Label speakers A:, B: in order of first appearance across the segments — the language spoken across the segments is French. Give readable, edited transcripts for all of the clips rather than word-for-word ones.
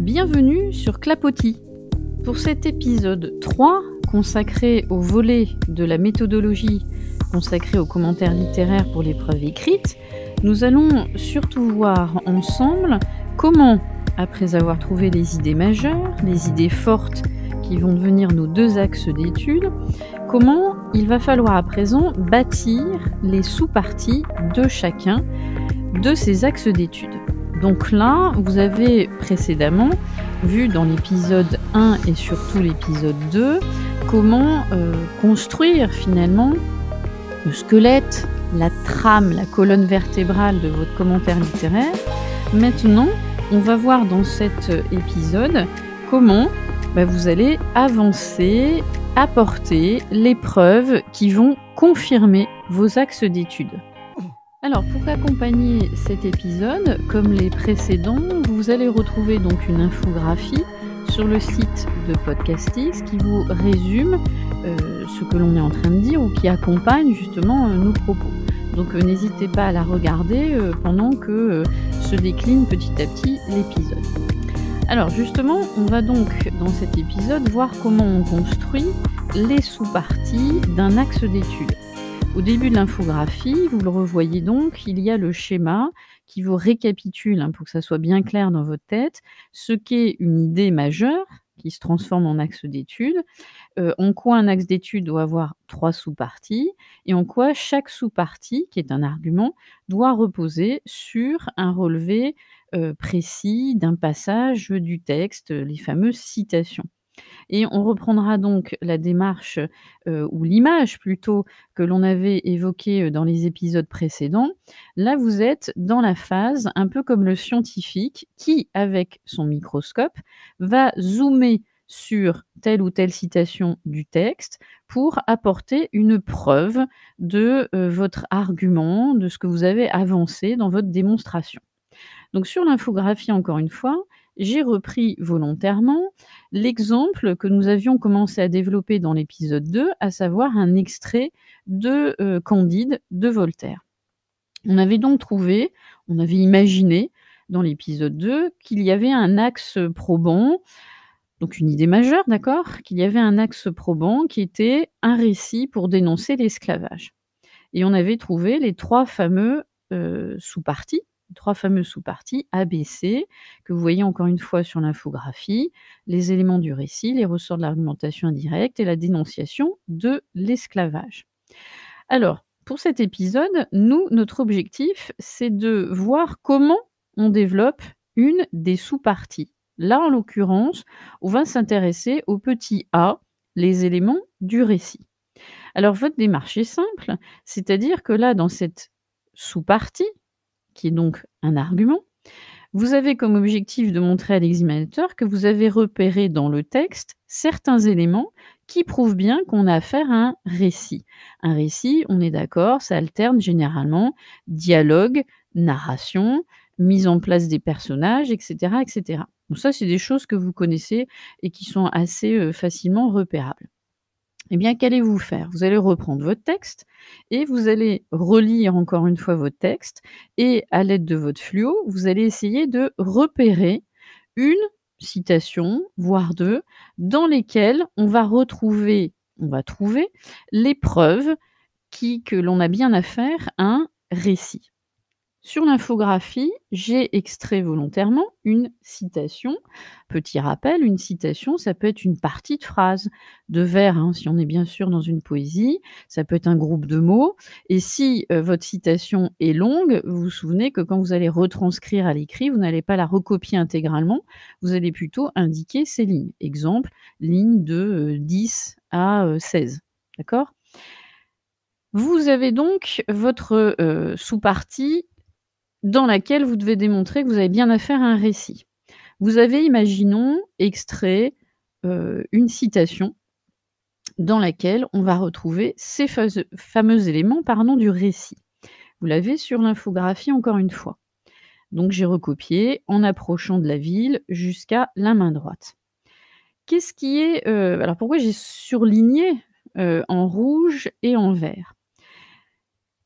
A: Bienvenue sur Clapotis. Pour cet épisode 3, consacré au volet de la méthodologie consacré aux commentaires littéraires pour l'épreuve écrite, nous allons surtout voir ensemble comment, après avoir trouvé les idées majeures, les idées fortes qui vont devenir nos deux axes d'étude, comment il va falloir à présent bâtir les sous-parties de chacun de ces axes d'étude. Donc là, vous avez précédemment vu dans l'épisode 1 et surtout l'épisode 2 comment construire finalement le squelette, la trame, la colonne vertébrale de votre commentaire littéraire. Maintenant, on va voir dans cet épisode comment vous allez avancer, apporter les preuves qui vont confirmer vos axes d'étude. Alors, pour accompagner cet épisode, comme les précédents, vous allez retrouver donc une infographie sur le site de Podcastix qui vous résume ce que l'on est en train de dire ou qui accompagne justement nos propos. Donc n'hésitez pas à la regarder pendant que se décline petit à petit l'épisode. Alors justement, on va donc dans cet épisode voir comment on construit les sous-parties d'un axe d'étude. Au début de l'infographie, vous le revoyez donc, il y a le schéma qui vous récapitule, pour que ça soit bien clair dans votre tête, ce qu'est une idée majeure qui se transforme en axe d'étude, en quoi un axe d'étude doit avoir 3 sous-parties et en quoi chaque sous-partie, qui est un argument, doit reposer sur un relevé précis d'un passage du texte, les fameuses citations. Et on reprendra donc la démarche, ou l'image plutôt, que l'on avait évoquée dans les épisodes précédents. Là, vous êtes dans la phase un peu comme le scientifique qui, avec son microscope, va zoomer sur telle ou telle citation du texte pour apporter une preuve de votre argument, de ce que vous avez avancé dans votre démonstration. Donc sur l'infographie, encore une fois, j'ai repris volontairement l'exemple que nous avions commencé à développer dans l'épisode 2, à savoir un extrait de Candide de Voltaire. On avait imaginé dans l'épisode 2 qu'il y avait un axe probant, donc une idée majeure, d'accord, qu'il y avait un axe probant qui était un récit pour dénoncer l'esclavage. Et on avait trouvé les 3 fameux sous-parties ABC, que vous voyez encore une fois sur l'infographie, les éléments du récit, les ressorts de l'argumentation indirecte et la dénonciation de l'esclavage. Alors, pour cet épisode, notre objectif, c'est de voir comment on développe une des sous-parties. Là, en l'occurrence, on va s'intéresser au petit a, les éléments du récit. Alors, votre démarche est simple, c'est-à-dire que là, dans cette sous-partie, qui est donc un argument, vous avez comme objectif de montrer à l'examinateur que vous avez repéré dans le texte certains éléments qui prouvent bien qu'on a affaire à un récit. Un récit, on est d'accord, ça alterne généralement dialogue, narration, mise en place des personnages, etc. etc. Donc ça, c'est des choses que vous connaissez et qui sont assez facilement repérables. Eh bien, qu'allez-vous faire? Vous allez reprendre votre texte et vous allez relire encore une fois votre texte et à l'aide de votre fluo, vous allez essayer de repérer une citation, voire 2, dans lesquelles on va trouver les preuves que l'on a bien affaire à un récit. Sur l'infographie, j'ai extrait volontairement une citation. Petit rappel, une citation, ça peut être une partie de phrase, de vers, si on est bien sûr dans une poésie, ça peut être un groupe de mots. Et si votre citation est longue, vous vous souvenez que quand vous allez retranscrire à l'écrit, vous n'allez pas la recopier intégralement, vous allez plutôt indiquer ces lignes. Exemple, ligne de 10 à 16. D'accord? Vous avez donc votre sous-partie dans laquelle vous devez démontrer que vous avez bien affaire à un récit. Vous avez, imaginons, extrait une citation dans laquelle on va retrouver ces fameux éléments du récit. Vous l'avez sur l'infographie encore une fois. Donc j'ai recopié en approchant de la ville jusqu'à la main droite. Qu'est-ce qui est... alors pourquoi j'ai surligné en rouge et en vert?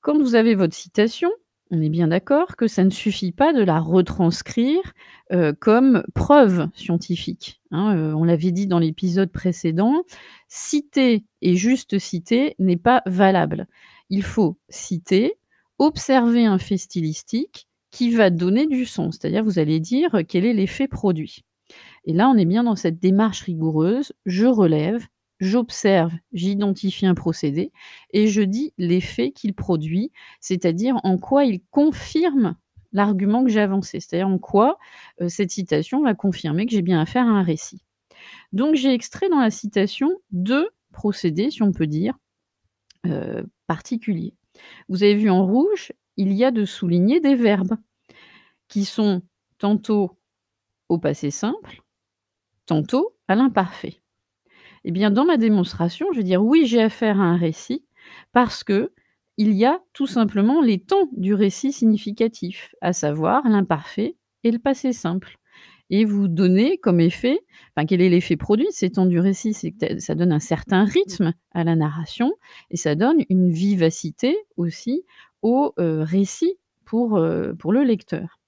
A: Quand vous avez votre citation, On est bien d'accord que ça ne suffit pas de la retranscrire, comme preuve scientifique, hein, on l'avait dit dans l'épisode précédent, citer et juste citer n'est pas valable. Il faut citer, observer un fait stylistique qui va donner du sens, c'est-à-dire vous allez dire, quel est l'effet produit. Et là, on est bien dans cette démarche rigoureuse. Je relève, j'observe, j'identifie un procédé et je dis l'effet qu'il produit, c'est-à-dire en quoi il confirme l'argument que j'ai avancé. C'est-à-dire en quoi, cette citation va confirmer que j'ai bien affaire à un récit. Donc j'ai extrait dans la citation 2 procédés, si on peut dire, particuliers. Vous avez vu en rouge, il y a de souligner des verbes qui sont tantôt au passé simple, tantôt à l'imparfait. Eh bien, dans ma démonstration, je vais dire: «Oui, j'ai affaire à un récit», parce que il y a tout simplement les temps du récit significatif, à savoir l'imparfait et le passé simple. Et vous donnez comme effet, enfin, quel est l'effet produit de ces temps du récit? C'est que ça donne un certain rythme à la narration et ça donne une vivacité aussi au, récit pour le lecteur.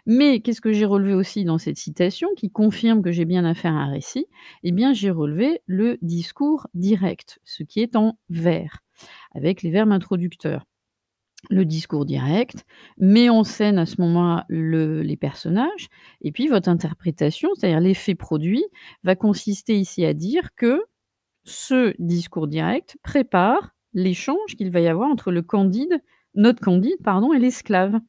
A: Mais qu'est-ce que j'ai relevé aussi dans cette citation qui confirme que j'ai bien affaire à un récit? Eh bien, j'ai relevé le discours direct, ce qui est en vert, avec les verbes introducteurs. Le discours direct met en scène à ce moment-là les personnages et puis votre interprétation, c'est-à-dire l'effet produit, va consister ici à dire que ce discours direct prépare l'échange qu'il va y avoir entre notre Candide pardon et l'esclave.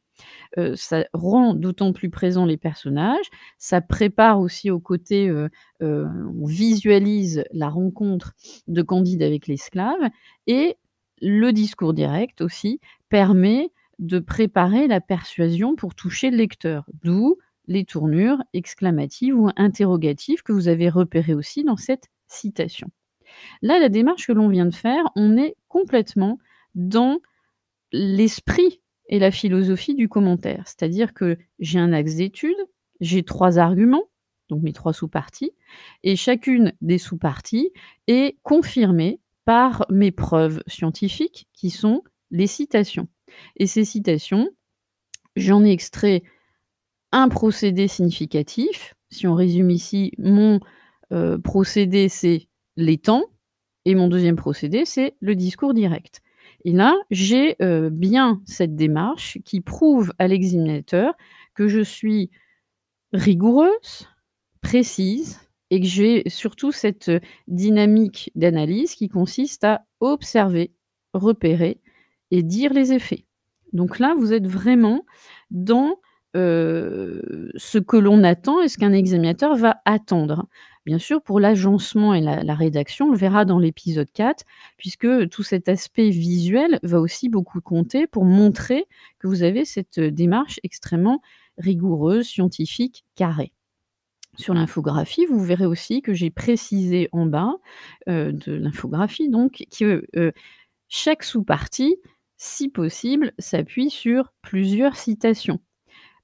A: Ça rend d'autant plus présents les personnages, ça prépare aussi au côté, on visualise la rencontre de Candide avec l'esclave et le discours direct aussi permet de préparer la persuasion pour toucher le lecteur. D'où les tournures exclamatives ou interrogatives que vous avez repérées aussi dans cette citation. Là, la démarche que l'on vient de faire, on est complètement dans l'esprit et la philosophie du commentaire. C'est-à-dire que j'ai un axe d'étude, j'ai 3 arguments, donc mes 3 sous-parties et chacune des sous-parties est confirmée par mes preuves scientifiques qui sont les citations. Et ces citations, j'en ai extrait un procédé significatif. Si on résume ici, mon, procédé, c'est les temps et mon deuxième procédé, c'est le discours direct. Et là, j'ai, bien cette démarche qui prouve à l'examinateur que je suis rigoureuse, précise et que j'ai surtout cette, dynamique d'analyse qui consiste à observer, repérer et dire les effets. Donc là, vous êtes vraiment dans, ce que l'on attend et ce qu'un examinateur va attendre. Bien sûr, pour l'agencement et la rédaction, on le verra dans l'épisode 4, puisque tout cet aspect visuel va aussi beaucoup compter pour montrer que vous avez cette, démarche extrêmement rigoureuse, scientifique, carrée. Sur l'infographie, vous verrez aussi que j'ai précisé en bas, de l'infographie donc que, chaque sous-partie, si possible, s'appuie sur plusieurs citations.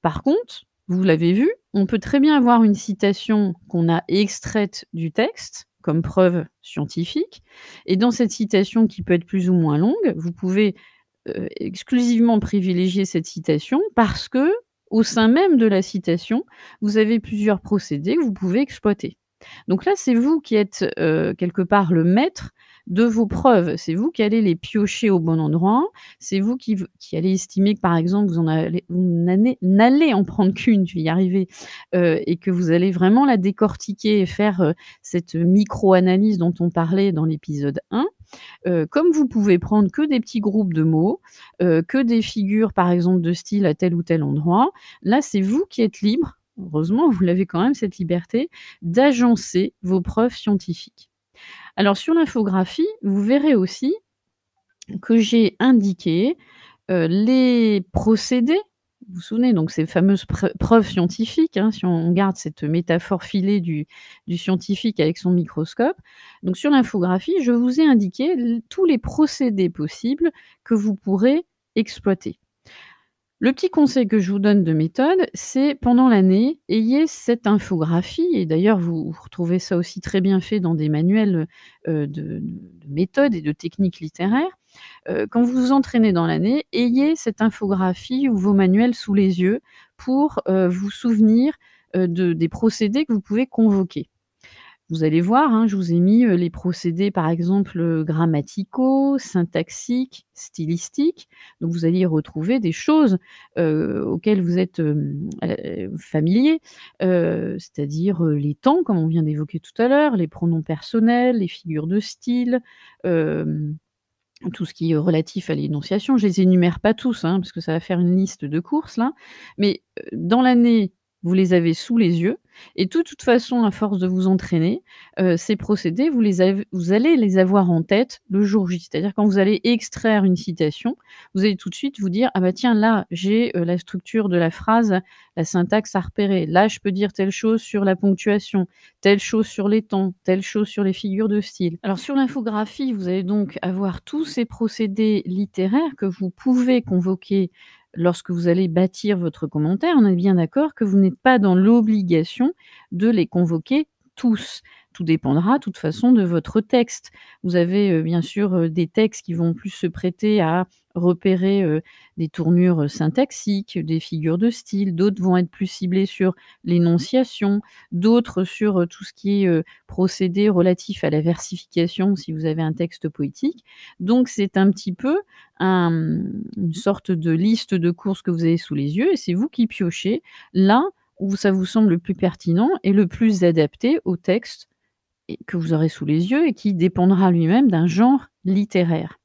A: Par contre, vous l'avez vu, on peut très bien avoir une citation qu'on a extraite du texte, comme preuve scientifique et dans cette citation qui peut être plus ou moins longue, vous pouvez, exclusivement privilégier cette citation parce que, au sein même de la citation, vous avez plusieurs procédés que vous pouvez exploiter. Donc là, c'est vous qui êtes, quelque part le maître de vos preuves. C'est vous qui allez les piocher au bon endroit. C'est vous qui allez estimer que, par exemple, vous n'allez en prendre qu'une, je vais y arriver, et que vous allez vraiment la décortiquer et faire, cette micro-analyse dont on parlait dans l'épisode 1. Comme vous pouvez prendre que des petits groupes de mots, que des figures, par exemple, de style à tel ou tel endroit, là, c'est vous qui êtes libre, heureusement, vous l'avez quand même cette liberté, d'agencer vos preuves scientifiques. Alors sur l'infographie, vous verrez aussi que j'ai indiqué, les procédés. Vous vous souvenez donc ces fameuses preuves scientifiques, hein, si on garde cette métaphore filée du scientifique avec son microscope. Donc sur l'infographie, je vous ai indiqué tous les procédés possibles que vous pourrez exploiter. Le petit conseil que je vous donne de méthode, c'est pendant l'année, ayez cette infographie et d'ailleurs vous retrouvez ça aussi très bien fait dans des manuels, de méthodes et de techniques littéraires. Quand vous vous entraînez dans l'année, ayez cette infographie ou vos manuels sous les yeux pour, vous souvenir, des procédés que vous pouvez convoquer. Vous allez voir, hein, je vous ai mis, les procédés par exemple, grammaticaux, syntaxiques, stylistiques. Donc vous allez y retrouver des choses, auxquelles vous êtes, familiers, c'est-à-dire, les temps comme on vient d'évoquer tout à l'heure, les pronoms personnels, les figures de style, hem, tout ce qui est relatif à l'énonciation. Je les énumère pas tous, hein, parce que ça va faire une liste de courses là, mais, dans l'année, vous les avez sous les yeux et de toute façon, à force de vous entraîner, ces procédés, vous allez les avoir en tête le jour J. C'est-à-dire quand vous allez extraire une citation, vous allez tout de suite vous dire: «Ah bah tiens, là, j'ai, la structure de la phrase, la syntaxe à repérer. Là, je peux dire telle chose sur la ponctuation, telle chose sur les temps, telle chose sur les figures de style». Alors sur l'infographie, vous allez donc avoir tous ces procédés littéraires que vous pouvez convoquer lorsque vous allez bâtir votre commentaire. On est bien d'accord que vous n'êtes pas dans l'obligation de les convoquer tous. Tout dépendra de toute façon de votre texte. Vous avez, bien sûr, des textes qui vont plus se prêter à repérer, des tournures, syntaxiques, des figures de style. D'autres vont être plus ciblés sur l'énonciation, d'autres sur, tout ce qui est, procédé relatif à la versification si vous avez un texte poétique. Donc c'est un petit peu une sorte de liste de courses que vous avez sous les yeux et c'est vous qui piochez là où ça vous semble le plus pertinent et le plus adapté au texte que vous aurez sous les yeux et qui dépendra lui-même d'un genre littéraire.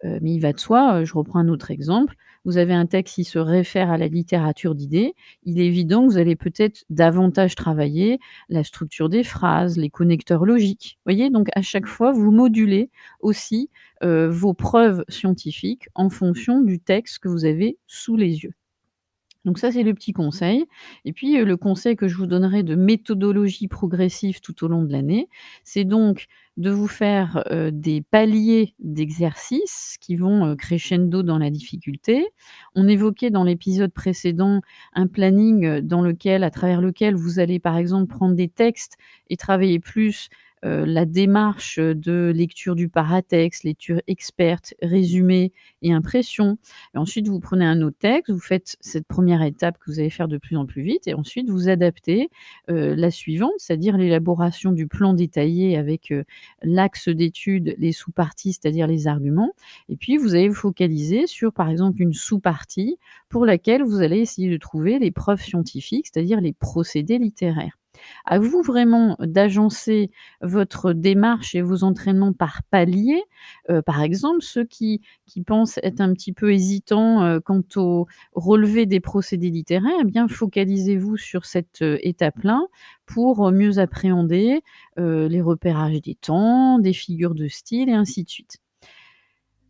A: Mais il va de soi, je reprends un autre exemple, vous avez un texte qui se réfère à la littérature d'idées, il est évident que vous allez peut-être davantage travailler la structure des phrases, les connecteurs logiques. Vous voyez? Donc à chaque fois, vous modulez aussi, vos preuves scientifiques en fonction du texte que vous avez sous les yeux. Donc ça, c'est le petit conseil et puis, le conseil que je vous donnerai de méthodologie progressive tout au long de l'année, c'est donc de vous faire, des paliers d'exercices qui vont, crescendo dans la difficulté. On évoquait dans l'épisode précédent un planning, à travers lequel vous allez, par exemple, prendre des textes et travailler plus, la démarche, de lecture du paratexte, lecture experte, résumé et impression. Et ensuite, vous prenez un autre texte, vous faites cette première étape que vous allez faire de plus en plus vite et ensuite vous adaptez, la suivante, c'est-à-dire l'élaboration du plan détaillé avec, l'axe d'étude, les sous-parties, c'est-à-dire les arguments et puis vous allez vous focaliser sur, par exemple, une sous-partie pour laquelle vous allez essayer de trouver les preuves scientifiques, c'est-à-dire les procédés littéraires. À vous vraiment d'agencer votre démarche et vos entraînements par palier. Par exemple, ceux qui pensent être un petit peu hésitants, quant au relevé des procédés littéraires, eh bien focalisez-vous sur cette, étape-là pour, mieux appréhender, les repérages des temps, des figures de style et ainsi de suite.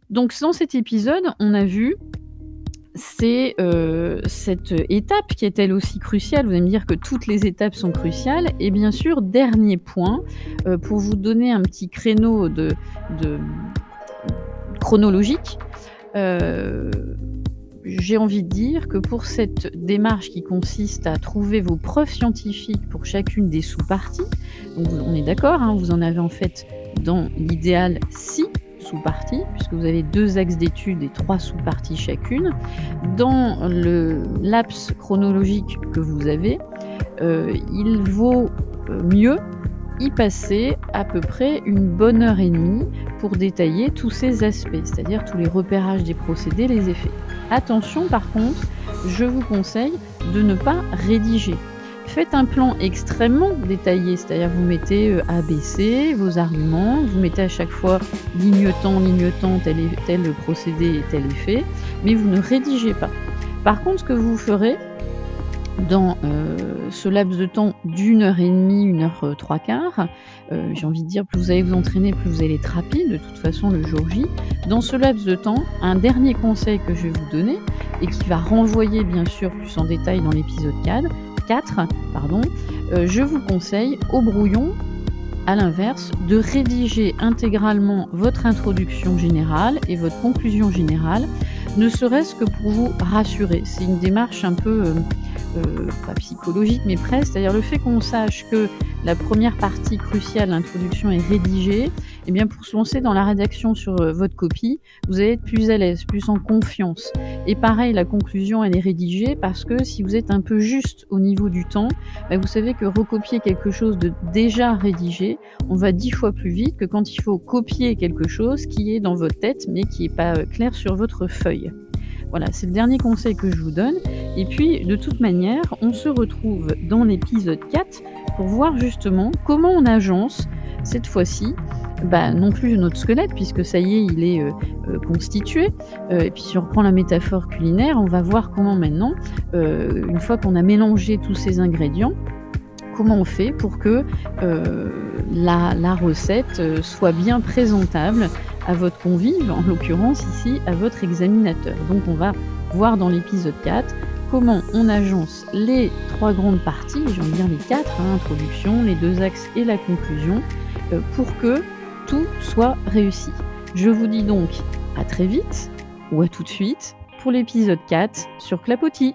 A: Donc dans cet épisode, on a vu c'est, cette étape qui est elle aussi cruciale. Vous allez me dire que toutes les étapes sont cruciales et bien sûr, dernier point, pour vous donner un petit créneau de chronologique, j'ai envie de dire que pour cette démarche qui consiste à trouver vos preuves scientifiques pour chacune des sous-parties, donc on est d'accord, hein, vous en avez en fait dans l'idéal 6 sous-parties, puisque vous avez 2 axes d'études et 3 sous-parties chacune. Dans le laps chronologique que vous avez, il vaut mieux y passer à peu près une bonne heure et demie pour détailler tous ces aspects, c'est-à-dire tous les repérages des procédés, les effets. Attention par contre, je vous conseille de ne pas rédiger. Faites un plan extrêmement détaillé, c'est-à-dire vous mettez ABC, vos arguments, vous mettez à chaque fois ligne temps, tel procédé et tel effet, mais vous ne rédigez pas. Par contre, ce que vous ferez dans ce laps de temps d'1 heure et demie, 1 heure 3/4, j'ai envie de dire plus vous allez vous entraîner, plus vous allez être rapide de toute façon le jour J. Dans ce laps de temps, un dernier conseil que je vais vous donner et qui va renvoyer bien sûr plus en détail dans l'épisode 4, je vous conseille au brouillon, à l'inverse, de rédiger intégralement votre introduction générale et votre conclusion générale, ne serait-ce que pour vous rassurer. C'est une démarche un peu pas psychologique, mais presque, c'est-à-dire le fait qu'on sache que la première partie cruciale, l'introduction, est rédigée, eh bien pour se lancer dans la rédaction sur votre copie, vous allez être plus à l'aise, plus en confiance. Et pareil, la conclusion, elle est rédigée parce que si vous êtes un peu juste au niveau du temps, vous savez que recopier quelque chose de déjà rédigé, on va 10 fois plus vite que quand il faut copier quelque chose qui est dans votre tête, mais qui n'est pas clair sur votre feuille. Voilà, c'est le dernier conseil que je vous donne. Et puis, de toute manière, on se retrouve dans l'épisode 4 pour voir justement comment on agence, cette fois-ci, non plus notre squelette, puisque ça y est, il est constitué. Et puis, si on reprend la métaphore culinaire, on va voir comment maintenant, une fois qu'on a mélangé tous ces ingrédients, comment on fait pour que la recette soit bien présentable à votre convive, en l'occurrence ici à votre examinateur. Donc on va voir dans l'épisode 4 comment on agence les 3 grandes parties, j'ai envie de dire les 4, introduction, les 2 axes et la conclusion, pour que tout soit réussi. Je vous dis donc à très vite, ou à tout de suite, pour l'épisode 4 sur Clapotis.